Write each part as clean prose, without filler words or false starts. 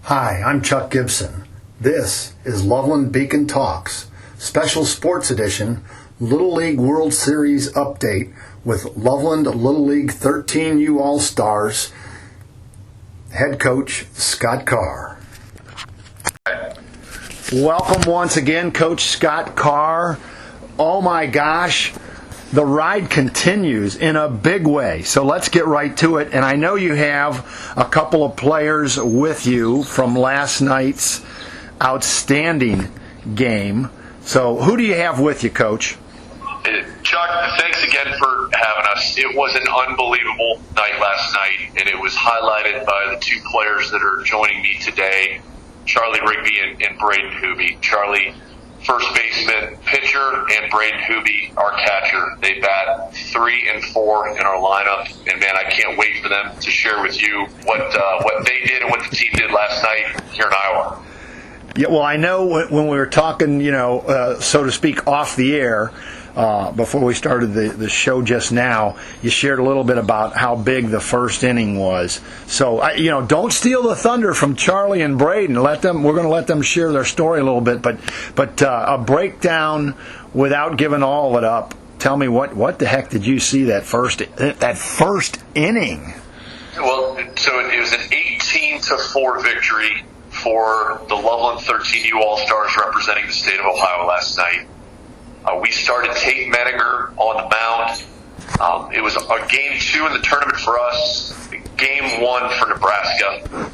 Hi, I'm Chuck Gibson. This is Loveland Beacon Talks, special sports edition, Little League World Series update with Loveland Little League 13U All-Stars head coach Scott Carr. Welcome once again, Coach Scott Carr. Oh my gosh, the ride continues in a big way. So let's get right to it. And I know you have a couple of players with you from last night's outstanding game. So who do you have with you, Coach? Chuck, thanks again for having us. It was an unbelievable night last night, and it was highlighted by the two players that are joining me today, Charlie Rigby and Brayden Hube. Charlie, first baseman, pitcher, and Brayden Hube, our catcher. They bat 3 and 4 in our lineup, and man, I can't wait for them to share with you what they did and what the team did last night here in Iowa. Yeah, well, I know when we were talking, so to speak, off the air, before we started the show just now, you shared a little bit about how big the first inning was. So, don't steal the thunder from Charlie and Brayden. We're going to let them share their story a little bit. But a breakdown without giving all of it up. Tell me what the heck did you see that first inning? Well, so it was an 18-4 victory for the Loveland 13U All-Stars representing the state of Ohio last night. We started Tate Menninger on the mound. It was a game 2 in the tournament for us, game 1 for Nebraska.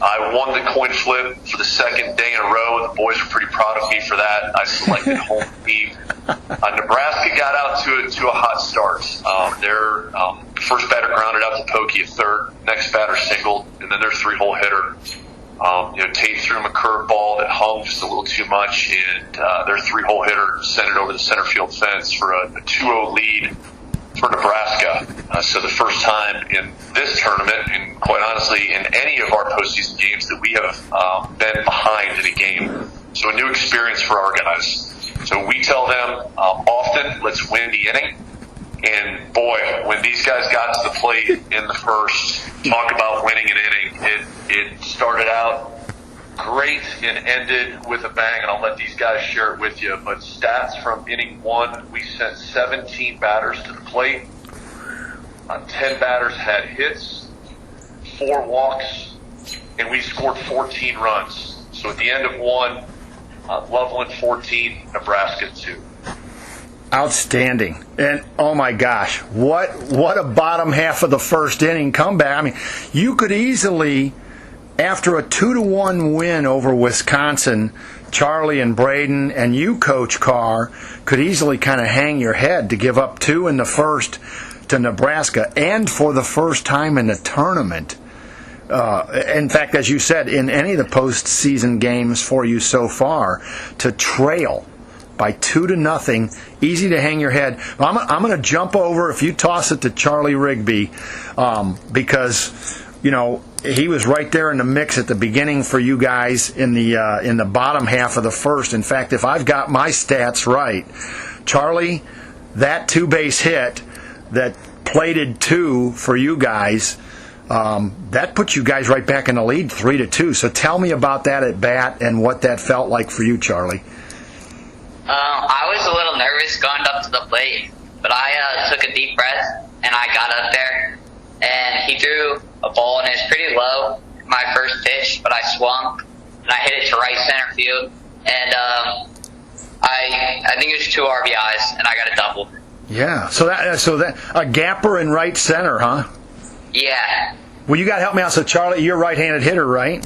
I won the coin flip for the second day in a row. The boys were pretty proud of me for that. I selected home team. Nebraska got out to a hot start. Their first batter grounded out to Pokey at third, next batter singled, and then their 3-hole hitter. Tate threw him a curveball that hung just a little too much, and their 3-hole hitter sent it over the center field fence for a 2-0 lead for Nebraska. So the first time in this tournament, and quite honestly in any of our postseason games, that we have been behind in a game. So a new experience for our guys. So we tell them often, let's win the inning. And boy, when these guys got to the plate in the first, talk about winning an inning. It started out great and ended with a bang, and I'll let these guys share it with you. But stats from inning 1, we sent 17 batters to the plate. 10 batters had hits, 4 walks, and we scored 14 runs. So at the end of 1, Loveland 14, Nebraska 2. Outstanding. And oh my gosh, what a bottom half of the first inning comeback. I mean, you could easily, after a 2-1 win over Wisconsin, Charlie and Brayden and you, Coach Carr, could easily kind of hang your head to give up 2 in the first to Nebraska, and for the first time in the tournament. In fact, as you said, in any of the postseason games for you so far, to trail by 2-0, easy to hang your head. I'm going to jump over, if you toss it to Charlie Rigby, because he was right there in the mix at the beginning for you guys in the bottom half of the first. In fact, if I've got my stats right, Charlie, that 2-base hit that plated 2 for you guys, that puts you guys right back in the lead, 3-2. So tell me about that at bat and what that felt like for you, Charlie. I was a little nervous going up to the plate, but I took a deep breath, and I got up there, and he threw a ball, and it was pretty low, my first pitch, but I swung, and I hit it to right center field, and I think it was 2 RBIs, and I got a double. Yeah, so that a gapper in right center, huh? Yeah. Well, you got to help me out. So, Charlie, you're a right-handed hitter, right?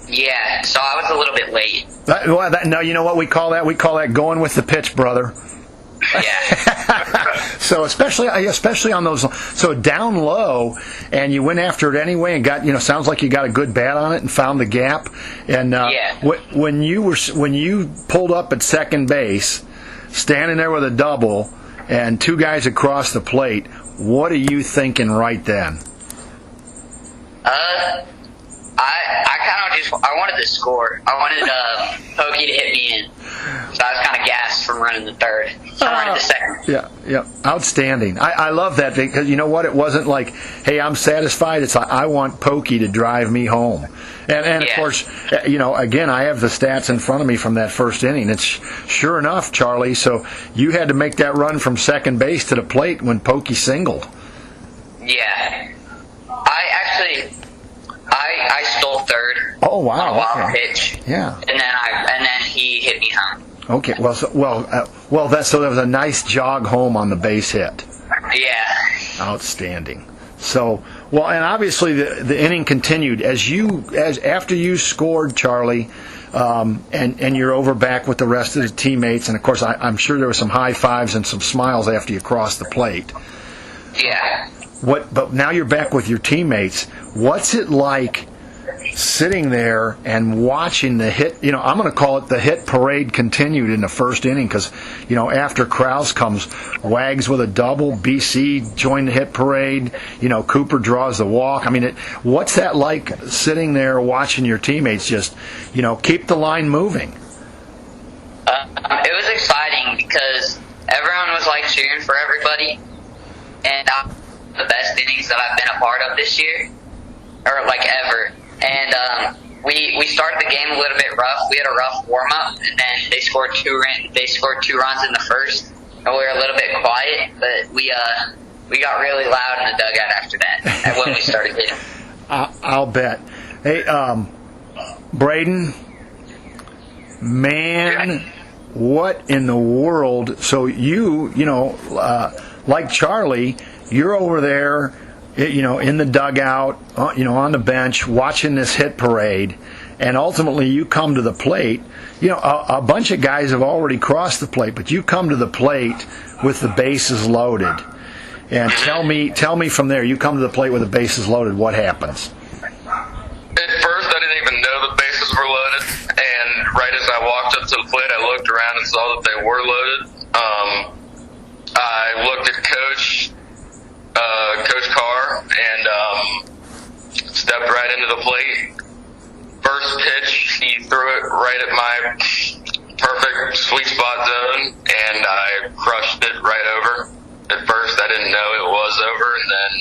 Yeah, so I was a little bit late. No, you know what we call that? We call that going with the pitch, brother. Yeah. So especially on those, so down low, and you went after it anyway, and got, sounds like you got a good bat on it and found the gap. And when you pulled up at second base, standing there with a double, and 2 guys across the plate, what are you thinking right then? I wanted to score. I wanted Pokey to hit me in. So I was kind of gassed. from running the third. So I ran the second. Yeah. Outstanding. I love that because you know what? It wasn't like, hey, I'm satisfied. It's like, I want Pokey to drive me home. And of course, again, I have the stats in front of me from that first inning. It's sure enough, Charlie. So you had to make that run from second base to the plate when Pokey singled. Yeah. I stole third. Oh wow! On a wild pitch. Yeah. And then he hit me home. Okay. So that was a nice jog home on the base hit. Yeah. Outstanding. So and obviously the inning continued after you scored, Charlie, and you're over back with the rest of the teammates, and of course I'm sure there were some high fives and some smiles after you crossed the plate. Yeah. But now you're back with your teammates. What's it like sitting there and watching the hit? I'm going to call it the hit parade continued in the first inning because, after Krause comes Wags with a double, BC joined the hit parade, Cooper draws the walk. I mean, what's that like sitting there watching your teammates just, keep the line moving? It was exciting because everyone was like cheering for everybody, and the best innings that I've been a part of this year, or like ever. And we started the game a little bit rough. We had a rough warm up, and then they scored two runs in the first, and we were a little bit quiet. But we got really loud in the dugout after that. And when we started hitting, I'll bet. Hey, Brayden, man, what in the world? So like Charlie, you're over there, in the dugout, on the bench, watching this hit parade, and ultimately you come to the plate. A bunch of guys have already crossed the plate, but you come to the plate with the bases loaded. And tell me from there, you come to the plate with the bases loaded, what happens? At first, I didn't even know the bases were loaded, and right as I walked up to the plate, I looked around and saw that they were loaded. I looked at Coach Carr, and stepped right into the plate. First pitch, he threw it right at my perfect sweet spot zone, and I crushed it right over. At first, I didn't know it was over, and then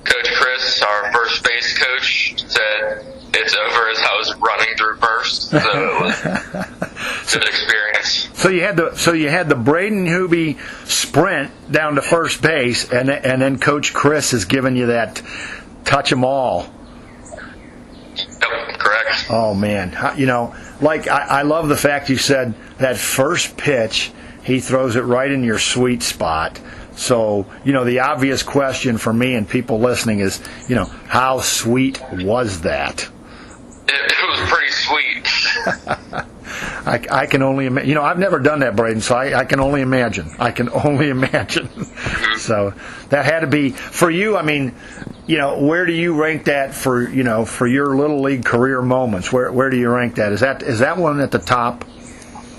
Coach Chris, our first base coach, said it's over as I was running through first. So it was a good experience. So you had the Brayden Hube sprint down to first base, and then Coach Chris is giving you that touch 'em all. Yep, correct. Oh man, I love the fact you said that first pitch he throws it right in your sweet spot. So, the obvious question for me and people listening is, how sweet was that? It was pretty sweet. I can only imagine. I've never done that, Brayden, so I can only imagine. So that had to be for you. I mean, where do you rank that for your Little League career moments? Where do you rank that? Is that one at the top?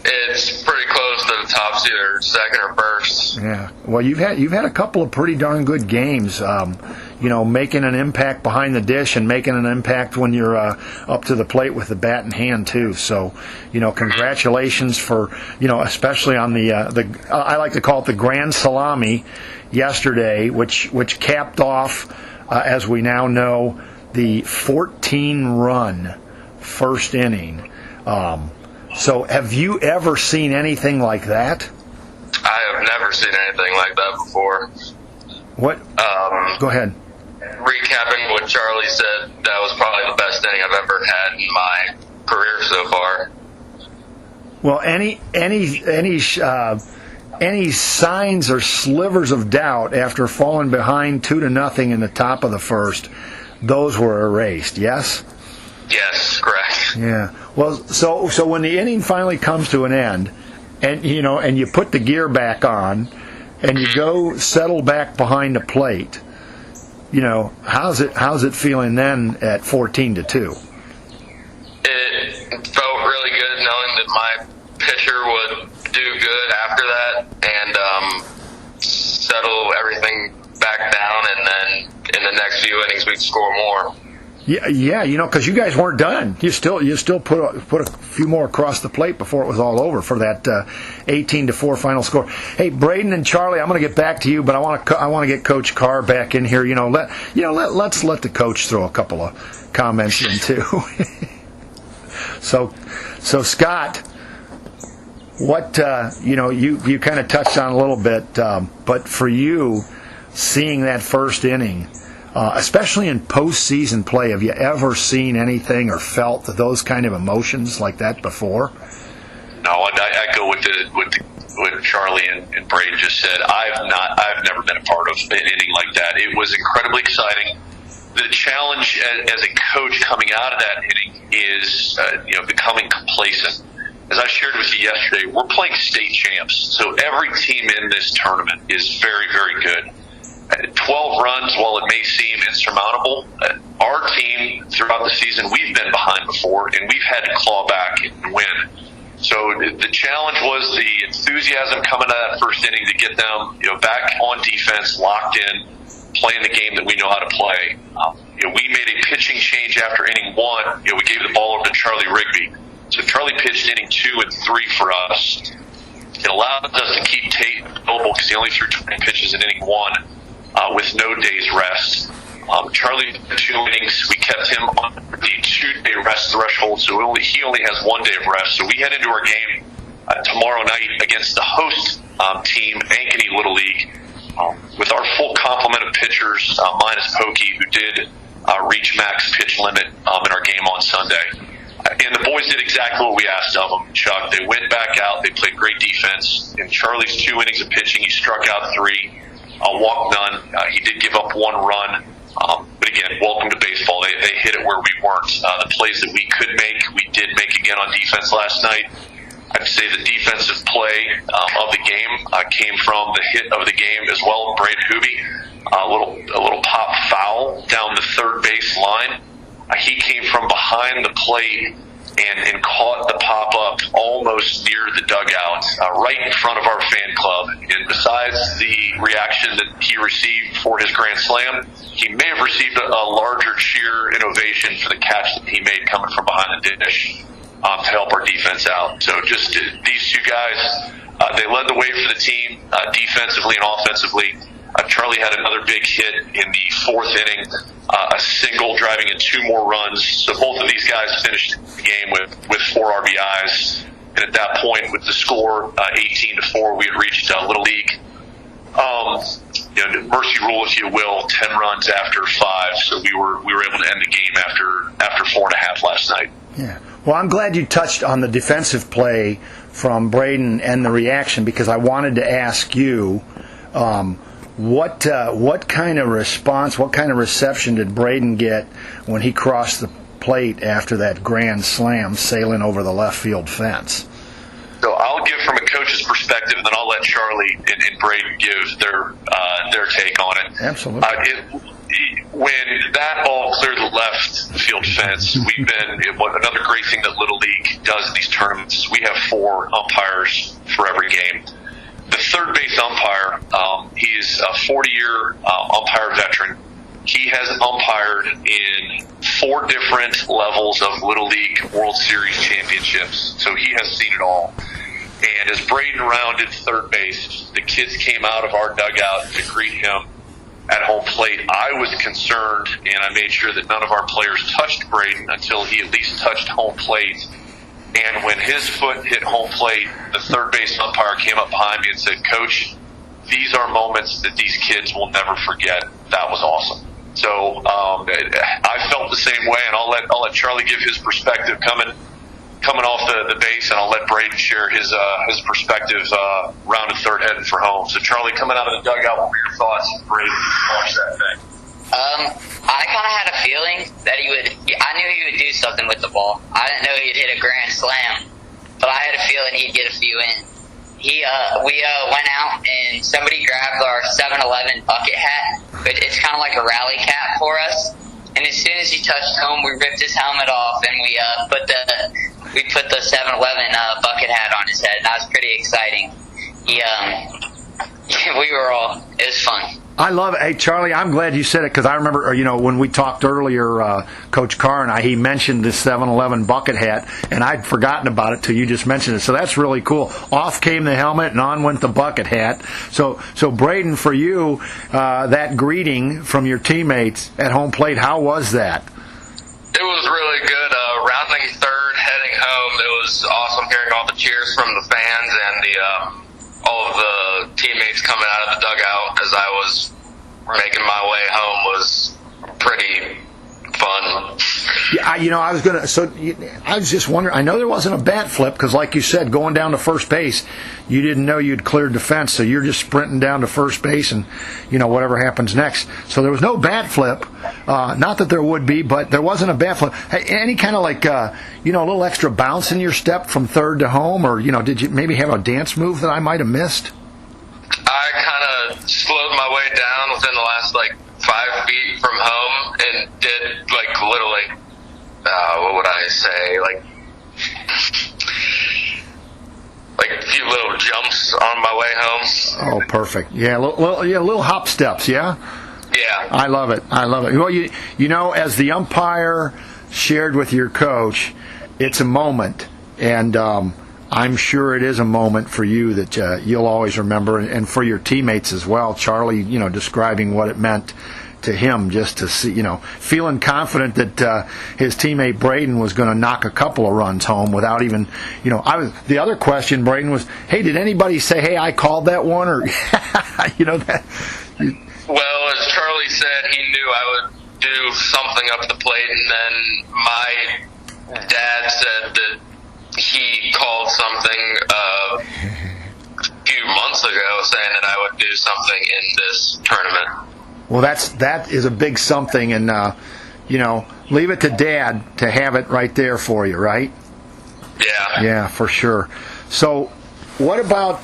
It's pretty close to the top, either second or first. Yeah. Well, you've had a couple of pretty darn good games. Making an impact behind the dish and making an impact when you're up to the plate with the bat in hand too. So, congratulations for especially on the I like to call it the grand salami yesterday, which capped off, as we now know, the 14-run first inning. So, have you ever seen anything like that? I have never seen anything like that before. What? Go ahead. Recapping what Charlie said, that was probably the best inning I've ever had in my career so far. Well, any signs or slivers of doubt after falling behind 2-0 in the top of the first, those were erased. Yes. Yes, correct. Yeah. Well, so when the inning finally comes to an end, and you put the gear back on, and you go settle back behind the plate, how's it feeling then at 14-2? It felt really good knowing that my pitcher would do good after that and settle everything back down, and then in the next few innings we'd score more. Yeah, because you guys weren't done. You still put a few more across the plate before it was all over for that 18-4 final score. Hey, Brayden and Charlie, I'm going to get back to you, but I want to get Coach Carr back in here. Let's let the coach throw a couple of comments in too. So Scott, what you kind of touched on a little bit, but for you, seeing that first inning. Especially in postseason play, have you ever seen anything or felt those kind of emotions like that before? No, I go with what Charlie and Brayden just said. I've never been a part of an inning like that. It was incredibly exciting. The challenge as a coach coming out of that inning is becoming complacent. As I shared with you yesterday, we're playing state champs, so every team in this tournament is very, very good. 12 runs, while it may seem insurmountable, our team throughout the season, we've been behind before, and we've had to claw back and win. So the challenge was the enthusiasm coming out of that first inning to get them back on defense, locked in, playing the game that we know how to play. We made a pitching change after inning 1. We gave the ball over to Charlie Rigby. So Charlie pitched inning 2 and 3 for us. It allowed us to keep Tate available because he only threw 20 pitches in inning 1. With no day's rest. Charlie, 2 innings, we kept him on the 2-day rest threshold, so he only has 1 day of rest. So we head into our game tomorrow night against the host team, Ankeny Little League, with our full complement of pitchers, minus Pokey, who did reach max pitch limit in our game on Sunday. And the boys did exactly what we asked of them, Chuck. They went back out, they played great defense. In Charlie's 2 innings of pitching, he struck out 3. Walk none. He did give up 1 run. But again, welcome to baseball. They hit it where we weren't. The plays that we could make, we did make again on defense last night. I'd say the defensive play of the game came from the hit of the game as well, Brayden Hube. A little pop foul down the third base line. He came from behind the plate and caught the pop-up almost near the dugout, right in front of our fan club. And besides the reaction that he received for his grand slam, he may have received a larger cheer and ovation for the catch that he made coming from behind the dish to help our defense out. So just these 2 guys, they led the way for the team defensively and offensively. Charlie had another big hit in the 4th inning, a single driving in 2 more runs. So both of these guys finished the game with 4 RBIs. And at that point, with the score 18-4, we had reached Little League. Mercy rule, if you will, 10 runs after 5. So we were able to end the game after 4.5 last night. Yeah. Well, I'm glad you touched on the defensive play from Brayden and the reaction, because I wanted to ask you. What kind of response, what kind of reception did Brayden get when he crossed the plate after that grand slam sailing over the left field fence? So I'll give from a coach's perspective, and then I'll let Charlie and Brayden give their take on it. Absolutely. When that ball cleared the left field fence, another great thing that Little League does in these tournaments, we have 4 umpires for every game. The third base umpire, he is a 40-year umpire veteran. He has umpired in 4 different levels of Little League World Series championships, so he has seen it all. And as Brayden rounded third base, the kids came out of our dugout to greet him at home plate. I was concerned, and I made sure that none of our players touched Brayden until he at least touched home plate. And when his foot hit home plate, the third base umpire came up behind me and said, "Coach, these are moments that these kids will never forget. That was awesome." So I felt the same way, and I'll let Charlie give his perspective coming off the base, and I'll let Brayden share his perspective rounded third heading for home. So Charlie, coming out of the dugout, what were your thoughts? Brayden, watch that thing. I kind of had a feeling that I knew he would do something with the ball. I didn't know he'd hit a grand slam, but I had a feeling he'd get a few in. We went out and somebody grabbed our 7-Eleven bucket hat, but it's kind of like a rally cap for us. And as soon as he touched home, we ripped his helmet off and we put the 7-Eleven bucket hat on his head. And that was pretty exciting. It was fun. I love it. Hey, Charlie, I'm glad you said it because I remember, when we talked earlier, Coach Carr and he mentioned this 7-Eleven bucket hat, and I'd forgotten about it till you just mentioned it. So that's really cool. Off came the helmet, and on went the bucket hat. So Brayden, for you, that greeting from your teammates at home plate, how was that? It was really good. Rounding third, heading home, it was awesome hearing all the cheers from the fans and all of the teammates coming out of the dugout as I was making my way home was pretty fun. Yeah, I was just wondering. I know there wasn't a bat flip because, like you said, going down to first base, you didn't know you'd cleared the fence, so you're just sprinting down to first base, and whatever happens next. So there was no bat flip. Not that there would be, but there wasn't a bat flip. Hey, any kind of a little extra bounce in your step from third to home, or did you maybe have a dance move that I might have missed? I kind of slowed my way down within the last 5 feet from home and did literally, what would I say, a few little jumps on my way home. Oh, perfect. Yeah, little hop steps, yeah? Yeah. I love it. Well, as the umpire shared with your coach, it's a moment, and I'm sure it is a moment for you that you'll always remember, and for your teammates as well. Charlie, describing what it meant to him just to see, feeling confident that his teammate Brayden was going to knock a couple of runs home without even, the other question, Brayden, was, hey, did anybody say, hey, I called that one, or, that. Well, as Charlie said, he knew I would do something up the plate, and then my dad said that he called something a few months ago saying that I would do something in this tournament. Well, that is a big something, and leave it to Dad to have it right there for you, right? Yeah. Yeah, for sure. So, what about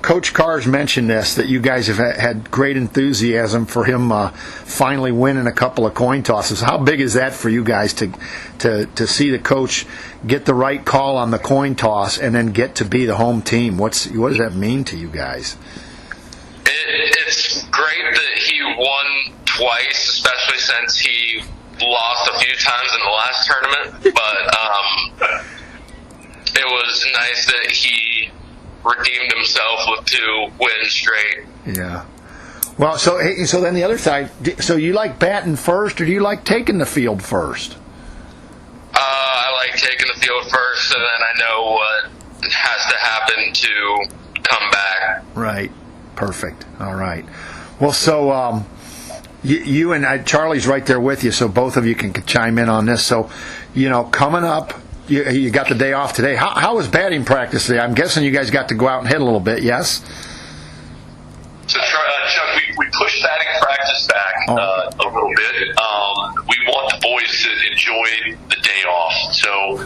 Coach Carr's mentioned this, that you guys have had great enthusiasm for him finally winning a couple of coin tosses. How big is that for you guys to see the coach get the right call on the coin toss and then get to be the home team? What does that mean to you guys? It's great that he won twice, especially since he lost a few times in the last tournament. But it was nice that he redeemed himself with 2 wins straight. Yeah. Well, so then the other side. So you like batting first, or do you like taking the field first? I like taking the field first, and then I know what has to happen to come back. Right. Perfect. All right. Well, so you and Charlie's right there with you, so both of you can chime in on this. So, coming up, you got the day off today. How was batting practice today? I'm guessing you guys got to go out and hit a little bit, yes? So, Chuck, we pushed batting practice back a little bit. We want the boys to enjoy the day off. So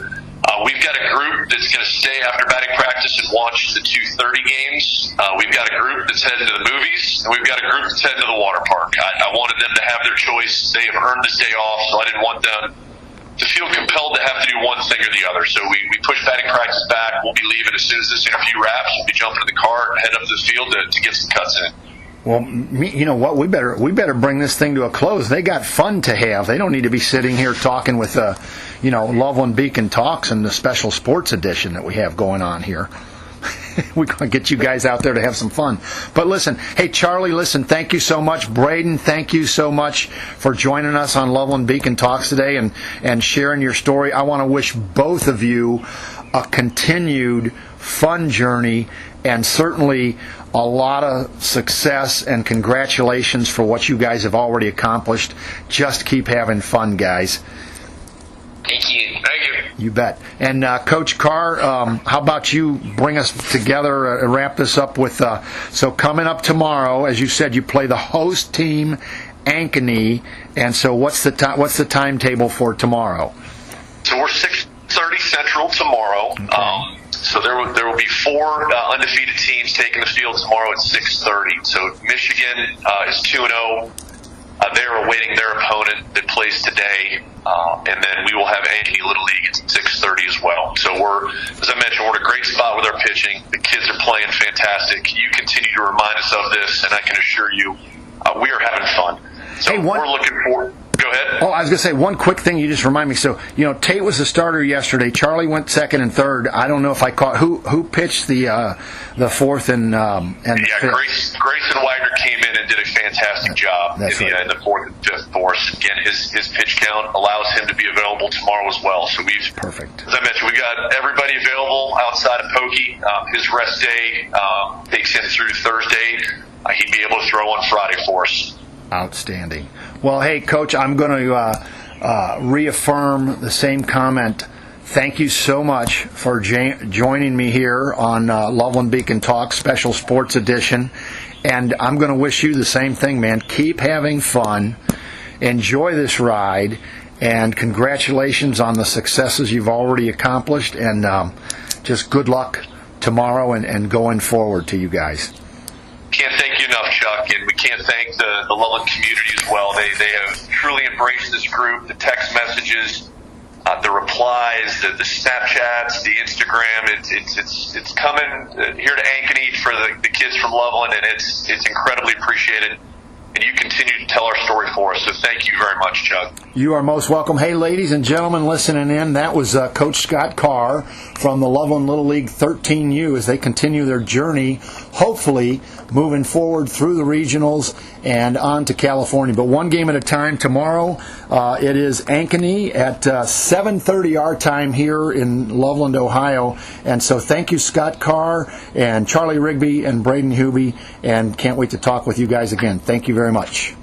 we've got a group that's going to stay after batting practice and watch the 2:30 games. We've got a group that's heading to the movies, and we've got a group that's heading to the water park. I wanted them to have their choice. They have earned this day off, so I didn't want them to feel compelled to have to do one thing or the other. So we pushed batting practice back. We'll be leaving as soon as this interview wraps. We'll be jumping in the car and head up to the field to get some cuts in. Well, you know what? We better bring this thing to a close. They got fun to have. They don't need to be sitting here talking with, Loveland Beacon Talks and the special sports edition that we have going on here. We're going to get you guys out there to have some fun. But listen, hey, Charlie, thank you so much. Brayden, thank you so much for joining us on Loveland Beacon Talks today and sharing your story. I want to wish both of you a continued fun journey and certainly a lot of success, and congratulations for what you guys have already accomplished. Just keep having fun, guys. Thank you. Thank you. You bet. And Coach Carr, how about you bring us together and wrap this up with, so coming up tomorrow, as you said, you play the host team, Ankeny, and so what's the timetable for tomorrow? So we're 6:30 Central tomorrow. Okay. So there will be 4 undefeated teams taking the field tomorrow at 6:30. So Michigan is 2-0. They are awaiting their opponent that plays today, and then we will have Ankeny Little League at 6:30 as well. So as I mentioned, we're in a great spot with our pitching. The kids are playing fantastic. You continue to remind us of this, and I can assure you, we are having fun. So we're looking forward. Go ahead. Oh, I was going to say one quick thing. You just remind me. So, Tate was the starter yesterday. Charlie went second and third. I don't know if I caught who pitched the fourth and fifth. Grayson Wagner came in and did a fantastic job in the fourth and fifth for us. Again, his pitch count allows him to be available tomorrow as well. So perfect. As I mentioned, we've got everybody available outside of Pokey. His rest day takes him through Thursday. He'd be able to throw on Friday for us. Outstanding. Well, hey, Coach, I'm going to reaffirm the same comment. Thank you so much for joining me here on Loveland Beacon Talk Special Sports Edition. And I'm going to wish you the same thing, man. Keep having fun. Enjoy this ride. And congratulations on the successes you've already accomplished. And just good luck tomorrow and going forward to you guys. Can't thank you enough, Chuck, and we can't thank the Loveland community as well. They have truly embraced this group, the text messages, the replies, the Snapchats, the Instagram. It's coming here to Ankeny for the kids from Loveland, and it's incredibly appreciated. And you continue to tell our story for us, so thank you very much, Chuck. You are most welcome. Hey, ladies and gentlemen listening in, that was Coach Scott Carr from the Loveland Little League 13U as they continue their journey, hopefully moving forward through the regionals and on to California. But one game at a time. Tomorrow it is Ankeny at 7:30 our time here in Loveland, Ohio. And so thank you, Scott Carr and Charlie Rigby and Brayden Hube, and can't wait to talk with you guys again. Thank you very much.